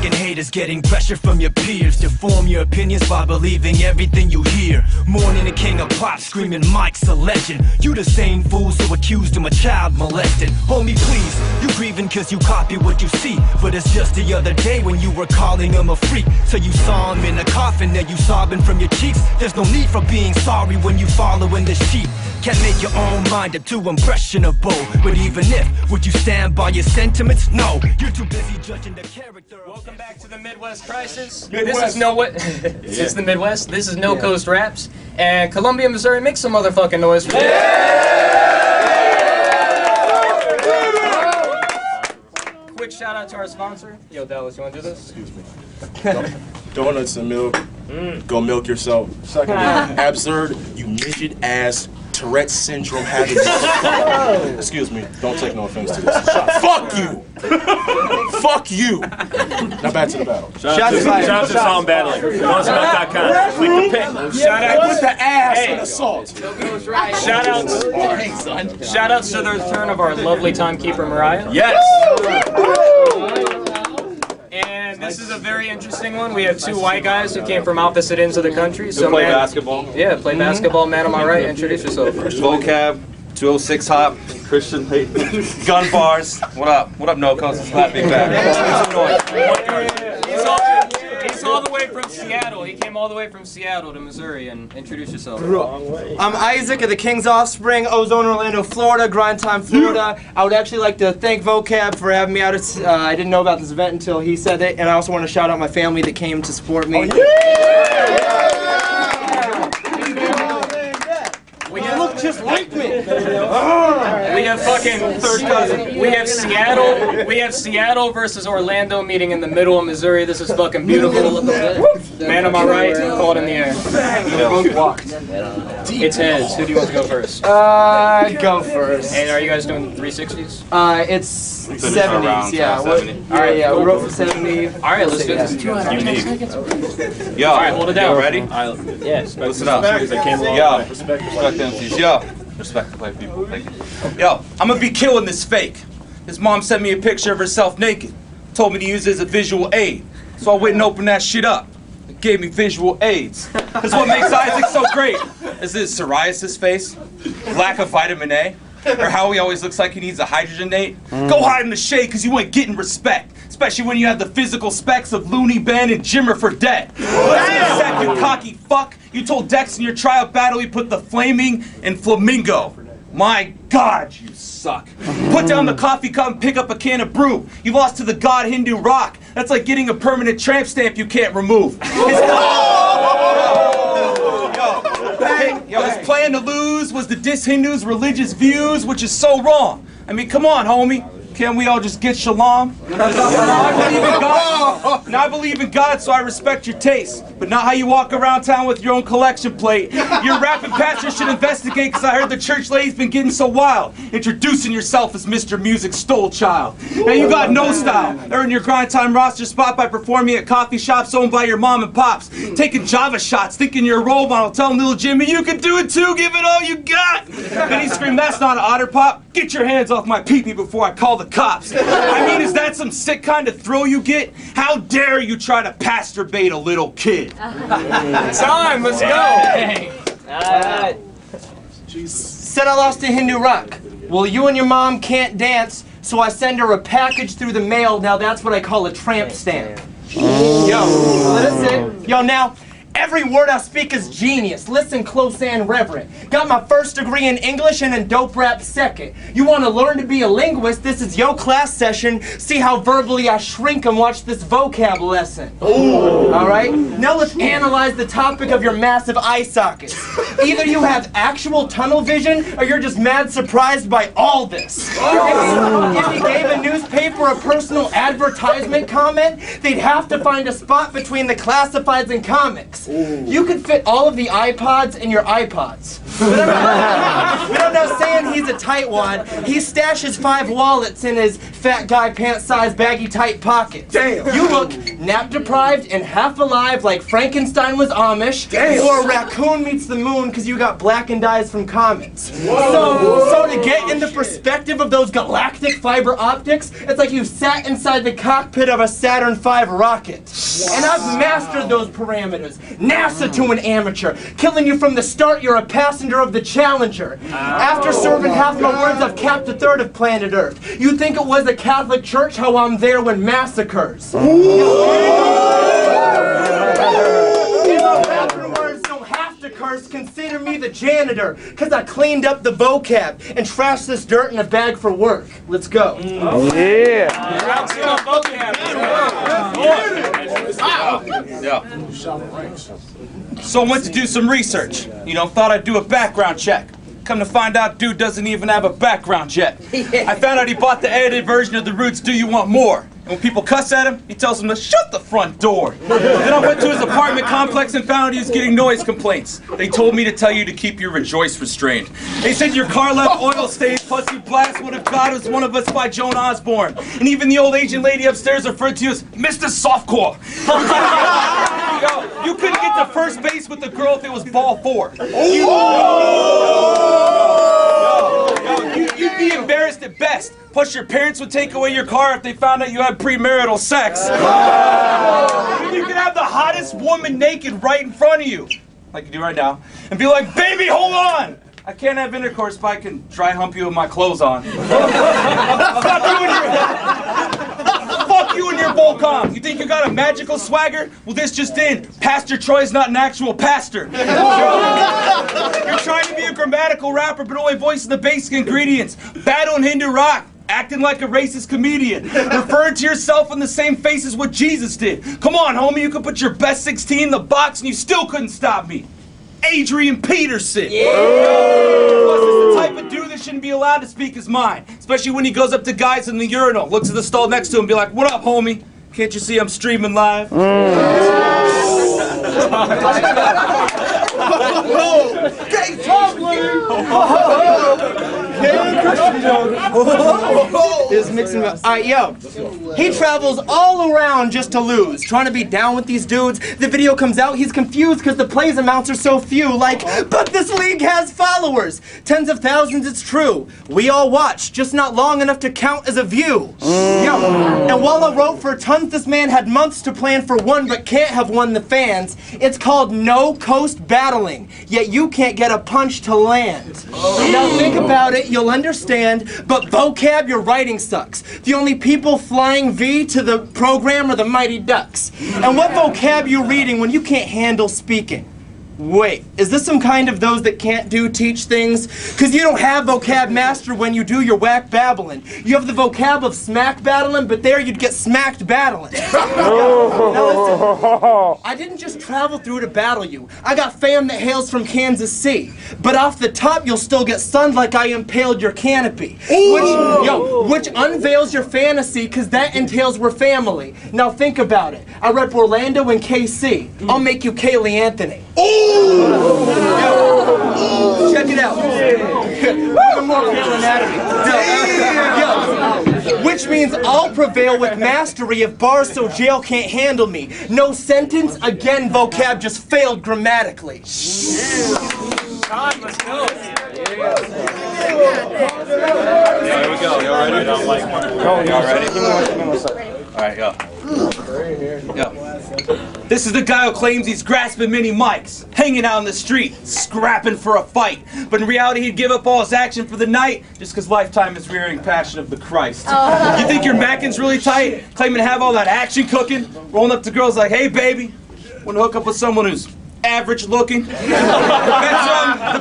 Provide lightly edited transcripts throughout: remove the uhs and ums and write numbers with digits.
Bandwagon haters getting pressure from your peers to form your opinions by believing everything you hear. Mourning the king of pop, screaming Mike's a legend. You the same fools who accused him of child molesting. Homie, please, you grieving cause you copy what you see. But it's just the other day when you were calling him a freak. So you saw him in the coffin, now you sobbing from your cheeks. There's no need for being sorry when you following the sheep. Can't make your own mind up too impressionable. But even if, would you stand by your sentiments? No, you're too busy judging the character. Welcome back to the Midwest Crisis. This is this is the Midwest. This is No Coast Raps. And Columbia, Missouri, make some motherfucking noise for Quick shout out to our sponsor. Yo, Dallas, you want to do this? Excuse me. Donuts and milk. Go milk yourself. Second, absurd, you midget ass Tourette syndrome having. Excuse me. Don't take no offense to this. Fuck you. Fuck you. Now back to the battle. Shout out to Sound Battling. Don'tSmack.com. Click the pick. Shout out with the ass and assault. Shout outs to the return of our lovely timekeeper Mariah. Yes. And this is a very interesting one. We have two white guys who came from opposite ends of the country. So play basketball. Yeah, play basketball. Man on my right. Introduce yourself first. VoKab, 206 Hop, Christian Gun Bars. What up? What up, No Coast? It's not big bad. He's all the way from Seattle. He came all the way from Seattle to Missouri. And introduce yourself. I'm Isaac of the King's Offspring, Ozone, Orlando, Florida, Grind Time, Florida. I would actually like to thank VoKab for having me out. I didn't know about this event until he said it, and I also want to shout out my family that came to support me. Look just like me. We have fucking third cousin. We have Seattle versus Orlando meeting in the middle of Missouri. This is fucking beautiful. Man on my right, caught in the air. It's heads. Who do you want to go first? Go first. And are you guys doing 360s? It's 70s, yeah. Alright, yeah, we wrote for 70. Alright, let's do this. Yo, alright, hold it down. You ready? Yes. Listen up. Yo, respect the MCs. Yo, respect the play people. Thank you. Yo, I'm gonna be killing this fake. His mom sent me a picture of herself naked. Told me to use it as a visual aid. So I went and opened that shit up. It gave me visual aids. That's what makes Isaac so great. Is it psoriasis face? Lack of vitamin A? Or how he always looks like he needs a hydrogenate? Go hide in the shade because you ain't getting respect. Especially when you have the physical specs of Looney Ben and Jimmer for dead. Listen a sec, you cocky fuck. You told Dex in your tryout battle he put the flaming in flamingo. My God, you suck. Put down the coffee cup and pick up a can of brew. You lost to the god Hindu rock. That's like getting a permanent tramp stamp you can't remove. His plan to lose was to diss Hindus' religious views, which is so wrong. I mean, come on, homie. Can't we all just get shalom? I believe in God, so I respect your taste. But not how you walk around town with your own collection plate. Your rapping pastor should investigate, because I heard the church lady's been getting so wild. Introducing yourself as Mr. Music Stole Child. Now you got no style. Earn your Grind Time roster spot by performing at coffee shops owned by your mom and pops. Taking Java shots, thinking you're a role model. Telling little Jimmy you can do it too, give it all you got. Then he screamed, that's not an otter pop. Get your hands off my pee-pee before I call the cops. I mean, is that some sick kind of thrill you get? How dare you try to masturbate a little kid? Time, let's go. Said I lost to Hindu rock. Well, you and your mom can't dance, so I send her a package through the mail. Now that's what I call a tramp stamp. Yo, listen. Yo, now, every word I speak is genius. Listen close and reverent. Got my first degree in English and in dope rap second. You want to learn to be a linguist? This is your class session. See how verbally I shrink and watch this vocab lesson. Ooh. All right? Now let's analyze the topic of your massive eye sockets. Either you have actual tunnel vision or you're just mad surprised by all this. If you gave a newspaper a personal advertisement comment, they'd have to find a spot between the classifieds and comics. You could fit all of the iPods in your iPods. But I'm not saying he's a tightwad. He stashes 5 wallets in his fat guy pant-sized baggy tight pocket. Damn. You look nap-deprived and half alive like Frankenstein was Amish. Damn. Or a raccoon meets the moon because you got blackened eyes from comets. So to get in the perspective of those galactic fiber optics, it's like you sat inside the cockpit of a Saturn V rocket. And I've mastered those parameters. NASA to an amateur. Killing you from the start, you're a passenger of the Challenger. After serving half my words, I've capped a third of planet Earth. You think it was a Catholic church, how I'm there when massacres. Curse, consider me the janitor, cause I cleaned up the VoKab and trashed this dirt in a bag for work. Let's go. Yeah. So I went to do some research. You know, thought I'd do a background check. Come to find out, dude doesn't even have a background yet. I found out he bought the edited version of the Roots Do You Want More? And when people cuss at him, he tells them to shut the front door. Then I went to his apartment complex and found out he was getting noise complaints. They told me to tell you to keep your rejoice restrained. They said your car left oil stains, plus you blast What If God Was One of Us by Joan Osborne. And even the old Asian lady upstairs referred to you as Mr. Softcore. Yo, you couldn't get to first base with the girl if it was ball 4. You'd be embarrassed at best. Plus, your parents would take away your car if they found out you had premarital sex. You could have the hottest woman naked right in front of you, like you do right now, and be like, baby, hold on. I can't have intercourse, but I can dry hump you with my clothes on. Fuck you and your VoKab. You think you got a magical swagger? Well, this just in. Pastor Troy's not an actual pastor. You're trying to be a grammatical rapper, but only voicing the basic ingredients. Battle in Hindu rock. Acting like a racist comedian. Referring to yourself in the same face as what Jesus did. Come on, homie, you could put your best 16 in the box and you still couldn't stop me. Adrian Peterson. Yeah. Plus, it's the type of dude that shouldn't be allowed to speak his mind. Especially when he goes up to guys in the urinal, looks at the stall next to him and be like, what up, homie? Can't you see I'm streaming live? Is mixing up. Alright, yo. He travels all around just to lose, trying to be down with these dudes. The video comes out, he's confused because the plays amounts are so few. Like, but this league has followers. Tens of thousands, it's true. We all watch, just not long enough to count as a view. Yo, and while I wrote for tons, this man had months to plan for one, but can't have won the fans. It's called no coast battling, yet you can't get a punch to land. Now think about it, you'll understand, but VoKab, your writing sucks. The only people flying V to the program are the Mighty Ducks. And what VoKab you reading when you can't handle speaking? Wait, is this some kind of those that can't do teach things? Cause you don't have VoKab master when you do your whack babbling. You have the VoKab of smack battling, but there you'd get smacked battling. Now listen, I didn't just travel through to battle you. I got fam that hails from Kansas City. But off the top, you'll still get sunned like I impaled your canopy. Which unveils your fantasy, cause that entails we're family. Now think about it. I rep Orlando and KC. I'll make you Kaylee Anthony. Check it out. Even more real anatomy. Which means I'll prevail with mastery of bars so jail can't handle me. No sentence, again VoKab just failed grammatically. God, let's go. Here we go. Y'all ready? Y'all ready? Alright, go. Yo. This is the guy who claims he's grasping mini mics, hanging out in the street, scrapping for a fight. But in reality, he'd give up all his action for the night just because Lifetime is rearing Passion of the Christ. You think your mackin's really tight, claiming to have all that action cooking, rolling up to girls like, hey baby, want to hook up with someone who's average looking? The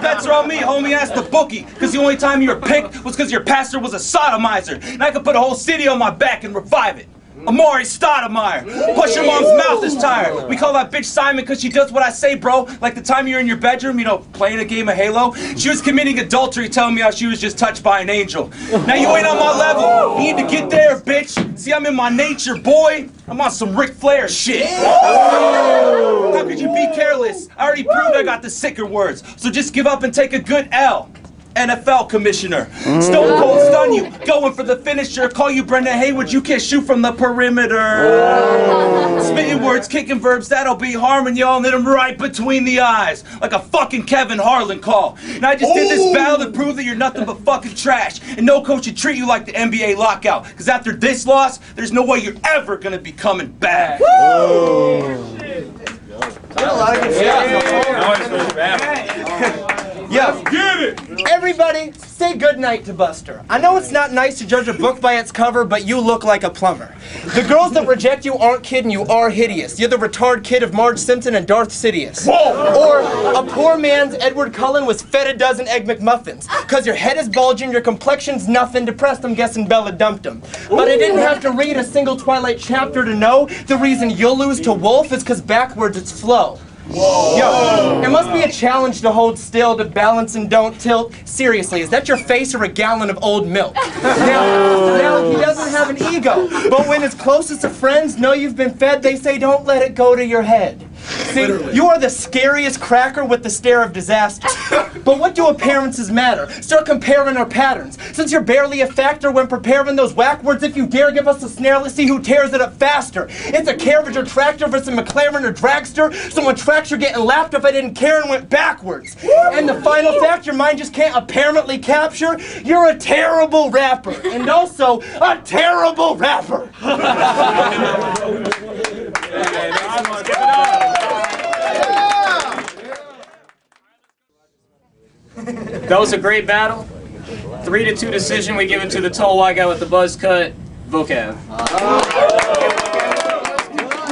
bets are on me, homie. Ask the bookie. Because the only time you were picked was because your pastor was a sodomizer. And I could put a whole city on my back and revive it. Amari Stoudemire. Plus your mom's mouth is tired. We call that bitch Simon because she does what I say, bro. Like the time you're in your bedroom, you know, playing a game of Halo. She was committing adultery, telling me how she was just touched by an angel. Now you ain't on my level. You need to get there, bitch. See, I'm in my nature, boy. I'm on some Ric Flair shit. How could you be careless? I already proved I got the sicker words. So just give up and take a good L. NFL commissioner. Stone cold stun you, going for the finisher. Call you Brendan Haywood, you can't shoot from the perimeter. Spitting words, kicking verbs, that'll be harming y'all and hit them right between the eyes. Like a fucking Kevin Harlan call. And I just did this battle to prove that you're nothing but fucking trash. And no coach should treat you like the NBA lockout. Because after this loss, there's no way you're ever gonna be coming back. Yo, get it! Everybody, say goodnight to Buster. I know it's not nice to judge a book by its cover, but you look like a plumber. The girls that reject you aren't kidding, you are hideous. You're the retard kid of Marge Simpson and Darth Sidious. Or a poor man's Edward Cullen was fed a dozen Egg McMuffins. Cause your head is bulging, your complexion's nothing, depressed, I'm guessing Bella dumped him. But I didn't have to read a single Twilight chapter to know the reason you'll lose to Wolf is cause backwards it's flow. Yo, it must be a challenge to hold still, to balance and don't tilt. Seriously, is that your face or a gallon of old milk? Now he doesn't have an ego, but when his closest of friends know you've been fed, they say don't let it go to your head. See, you are the scariest cracker with the stare of disaster. But what do appearances matter? Start comparing our patterns. Since you're barely a factor when preparing those whack words, if you dare give us a snare, let's see who tears it up faster. It's a carriage or tractor versus a McLaren or dragster. So when tracks are getting lapped if I didn't care and went backwards. And the final fact your mind just can't apparently capture, you're a terrible rapper. And also, a terrible rapper. That was a great battle. 3-2 decision. We give it to the tall white guy with the buzz cut, VoKab.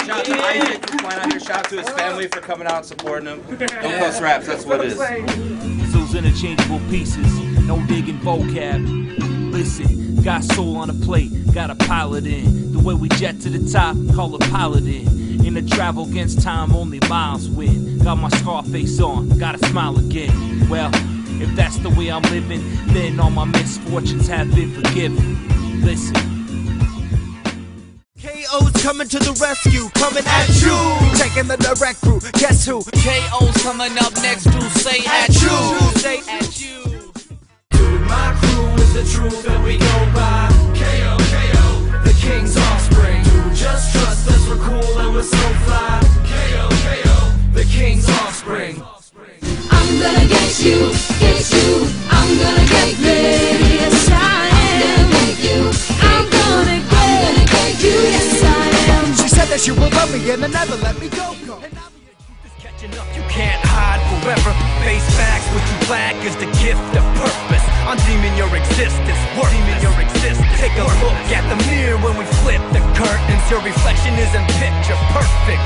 Shout out to Isaac for playing out here. Shout out to his family for coming out and supporting him. Don't cuss raps, that's what it is. Those interchangeable pieces, no digging VoKab. Listen, got soul on a plate, got a pilot in. The way we jet to the top, call it piloting. In the travel against time, only miles win. Got my Scarface on, gotta smile again. Well, if that's the way I'm living, then all my misfortunes have been forgiven. Listen. KO's coming to the rescue, coming at you. Taking the direct route, guess who? KO's coming up next to say at you. Say at you. Dude, my crew is the truth that we go by. KO, KO, the king's offspring. Dude, just trust us, we're cool and we're so fly. KO, KO, the king's offspring. I'm gonna get you, I'm gonna get this, I am. I'm gonna get you, I'm gonna get you, yes I am. She said that she will love me and then never let me go. Catching up, you can't hide forever. Face facts, what you lack is the gift of purpose. I'm deeming your existence, deeming your existence. Take a look at the mirror when we flip the curtains. Your reflection isn't picture perfect.